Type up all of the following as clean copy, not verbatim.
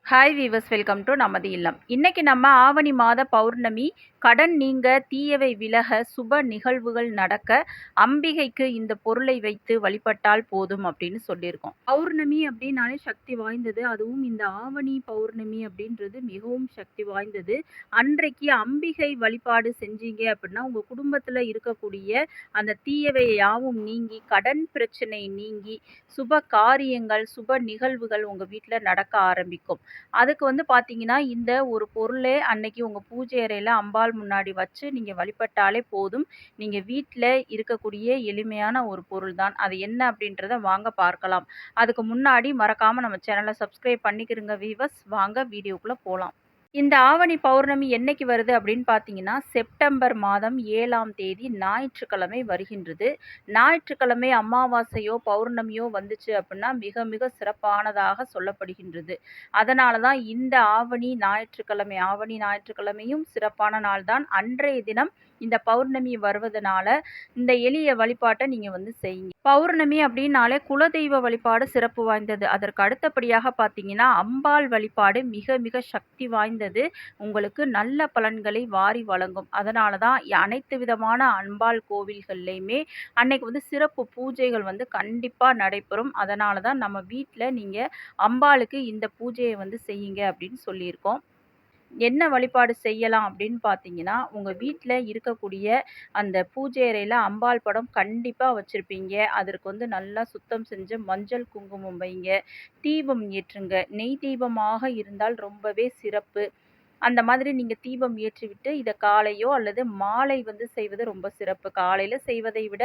Hi viewers, welcome to நமது இல்லம். இன்னைக்கு நம்ம ஆவணி மாத பௌர்ணமி, கடன் நீங்க, தீயவை விலக, சுப நிகழ்வுகள் நடக்க அம்பிகைக்கு இந்த பொருளை வைத்து வழிபட்டால் போதும் அப்படின்னு சொல்லியிருக்கோம். பௌர்ணமி அப்படின்னாலே சக்தி வாய்ந்தது. அதுவும் இந்த ஆவணி பௌர்ணமி அப்படின்றது மிகவும் சக்தி வாய்ந்தது. அன்றைக்கு அம்பிகை வழிபாடு செஞ்சீங்க அப்படின்னா உங்க குடும்பத்துல இருக்கக்கூடிய அந்த தீயவை யாவும் நீங்கி, கடன் பிரச்சனை நீங்கி, சுப காரியங்கள், சுப நிகழ்வுகள் உங்க வீட்டுல நடக்க ஆரம்பிக்கும். அதுக்கு பார்த்தீங்கன்னா, இந்த ஒரு பொருளே அன்னைக்கு உங்க பூஜை அறையில அம்பாள் முன்னாடி வச்சு நீங்க வழிபட்டாலே போதும். நீங்க வீட்ல இருக்கக்கூடிய எளிமையான ஒரு பொருள் தான். அது என்ன அப்படின்றத வாங்க பார்க்கலாம். அதுக்கு முன்னாடி மறக்காம நம்ம சேனல சப்ஸ்கிரைப் பண்ணிக்கிருங்க வீவர்ஸ். வாங்க வீடியோக்குள்ள போலாம். இந்த ஆவணி பௌர்ணமி என்னைக்கு வருது அப்படின்னு பார்த்தீங்கன்னா, செப்டம்பர் மாதம் 7ஆம் தேதி ஞாயிற்றுக்கிழமை வருகின்றது. ஞாயிற்றுக்கிழமை அமாவாசையோ, பௌர்ணமியோ வந்துச்சு அப்படின்னா மிக மிக சிறப்பானதாக சொல்லப்படுகின்றது. அதனால தான் இந்த ஆவணி ஞாயிற்றுக்கிழமையும் சிறப்பான நாள் தான். அன்றைய தினம் இந்த பௌர்ணமி வருவதனால இந்த எளிய வழிபாட்டை நீங்க செய்யுங்க. பௌர்ணமி அப்படின்னாலே குலதெய்வ வழிபாடு சிறப்பு வாய்ந்தது. அதற்கு அடுத்தபடியாக பார்த்தீங்கன்னா, அம்பாள் வழிபாடு மிக மிக சக்தி வாய்ந்தது. உங்களுக்கு நல்ல பலன்களை வாரி வழங்கும். அதனால தான் அனைத்து விதமான அம்பாள் கோவில்கள்லையுமே அன்னைக்கு சிறப்பு பூஜைகள் கண்டிப்பா நடைபெறும். அதனால தான் நம்ம வீட்ல நீங்க அம்பாளுக்கு இந்த பூஜையை செய்யுங்க அப்படின்னு சொல்லியிருக்கோம். என்ன வழிபாடு செய்யலாம் அப்படின்னு பார்த்தீங்கன்னா, உங்க வீட்ல இருக்கக்கூடிய அந்த பூஜை அறையில அம்பாள் படம் கண்டிப்பா வச்சிருப்பீங்க. அதற்கு நல்லா சுத்தம் செஞ்சு மஞ்சள், குங்குமம் வைங்க. தீபம் ஏற்றுங்க. நெய் தீபமாக இருந்தால் ரொம்பவே சிறப்பு. அந்த மாதிரி நீங்க தீபம் ஏற்றிவிட்டு, இத காலையோ அல்லது மாலை செய்வது ரொம்ப சிறப்பு. காலையில செய்வதை விட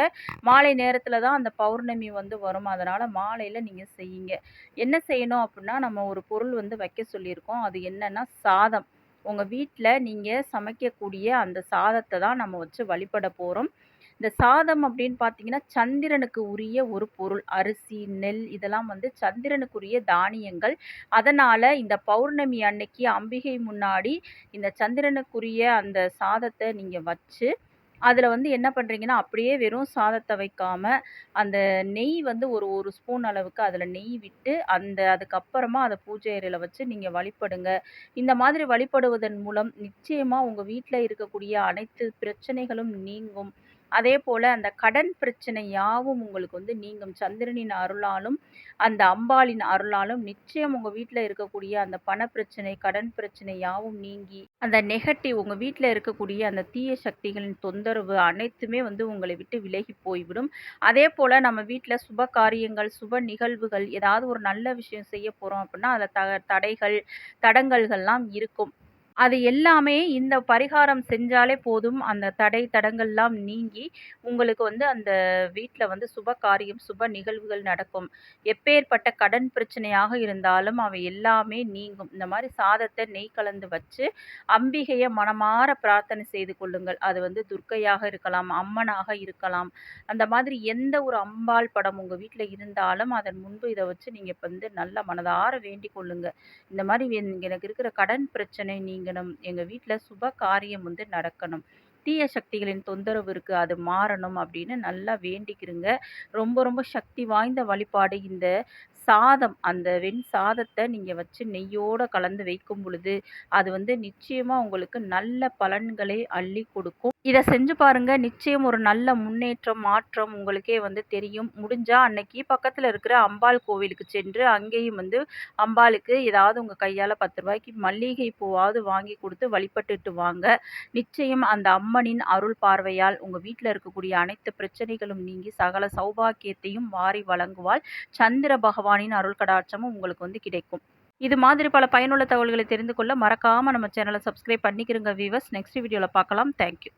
மாலை நேரத்தில தான் அந்த பௌர்ணமி வரும். அதனால மாலையில நீங்க செய்யுங்க. என்ன செய்யணும் அப்புட்னா, நம்ம ஒரு பொருள் வைக்க சொல்லியிருக்கோம். அது என்னன்னா சாதம். உங்க வீட்ல நீங்க சமைக்கக்கூடிய அந்த சாதத்த தான் நம்ம வச்சு வழிபட போறோம். இந்த சாதம் அப்படின்னு பார்த்தீங்கன்னா, சந்திரனுக்கு உரிய ஒரு பொருள். அரிசி, நெல் இதெல்லாம் சந்திரனுக்குரிய தானியங்கள். அதனால இந்த பௌர்ணமி அன்னைக்கு அம்பிகை முன்னாடி இந்த சந்திரனுக்குரிய அந்த சாதத்த நீங்க வச்சு, அதில என்ன பண்ணுறீங்கன்னா, அப்படியே வெறும் சாதத்த வைக்காம, அந்த நெய் ஒரு 1 ஸ்பூன் அளவுக்கு அதில நெய் விட்டு, அதுக்கப்புறமா அத பூஜை அறையில வச்சு நீங்க வழிபடுங்க. இந்த மாதிரி வழிபடுவதன் மூலம் நிச்சயமா உங்க வீட்ல இருக்கக்கூடிய அனைத்து பிரச்சனைகளும் நீங்கும். அதேபோல அந்த கடன் பிரச்சனை யாவும் உங்களுக்கு நீங்கும். சந்திரனின் அருளாலும், அந்த அம்பாளின் அருளாலும் நிச்சயம் உங்க வீட்ல இருக்கக்கூடிய அந்த பண பிரச்சனை, கடன் பிரச்சனை யாவும் நீங்கி, அந்த நெகட்டிவ் உங்க வீட்ல இருக்கக்கூடிய அந்த தீய சக்திகளின் தொந்தரவு அனைத்துமே உங்களை விட்டு விலகி போய்விடும். அதேபோல நம்ம வீட்ல சுப காரியங்கள், சுப நிகழ்வுகள் ஏதாவது ஒரு நல்ல விஷயம் செய்ய போறோம் அப்படின்னா, அதில தடைகள், தடங்கல்கள்லாம் இருக்கும். அது எல்லாமே இந்த பரிகாரம் செஞ்சாலே போதும். அந்த தடை, தடங்கல்லாம் நீங்கி, உங்களுக்கு அந்த வீட்ல சுப காரியம், சுப நிகழ்வுகள் நடக்கும். எப்பேர்ப்பட்ட கடன் பிரச்சனையாக இருந்தாலும் அவை எல்லாமே நீங்கும். இந்த மாரி சாதத்த நெய் கலந்து வச்சு, அம்பிகைய மனமார பிரார்த்தனை செய்து கொள்ளுங்கள். அது துர்க்கையாக இருக்கலாம், அம்மனாக இருக்கலாம். அந்த மாதிரி எந்த ஒரு அம்பாள் படம் உங்க வீட்ல இருந்தாலும், அதன் முன்பு இத வச்சு நீங்க நல்ல மனதார வேண்டிக் கொள்ளுங்க. இந்த மாரி எனக்கு இருக்கிற கடன் பிரச்சனை நீங்கணும். எங்க வீட்ல சுப காரியம் நடக்கணும். தீய சக்திகளின் தொந்தரவு இருக்கு. அது மாறணும் அப்படின்னு நல்லா வேண்டிக்கிருங்க. ரொம்ப ரொம்ப சக்தி வாய்ந்த வழிபாடு இந்த சாதம். அந்த வெண் சாதத்த நீங்க வச்சு நெய்யோட கலந்து வைக்கும் பொழுது, அது நிச்சயமா உங்களுக்கு நல்ல பலன்களை அள்ளி கொடுக்கும். இத செஞ்சு பாருங்க. நிச்சயம் ஒரு நல்ல முன்னேற்றம், மாற்றம் உங்களுக்கே தெரியும். முடிஞ்சா அன்னைக்கு பக்கத்துல இருக்கிற அம்பாள் கோவிலுக்கு சென்று, அங்கேயும் அம்பாளுக்கு ஏதாவது உங்க கையால ரூ. 10 மல்லிகை பூவாவது வாங்கி குடுத்து வழிபட்டுட்டு வாங்க. நிச்சயம் அந்த அம்மனின் அருள் பார்வையால் உங்க வீட்ல இருக்கக்கூடிய அனைத்து பிரச்சனைகளும் நீங்கி சகல சௌபாக்கியத்தையும் வாரி வழங்குவாள். சந்திர பகவானின் அருள் கடாட்சமும் உங்களுக்கு கிடைக்கும். இது மாதிரி பல பயனுள்ள தகவல்களை தெரிந்து கொள்ள மறக்காம நம்ம சேனலை சப்ஸ்கிரைப் பண்ணிக்கிருங்க வீவர்ஸ். நெக்ஸ்ட் வீடியோல பார்க்கலாம். தேங்க்யூ.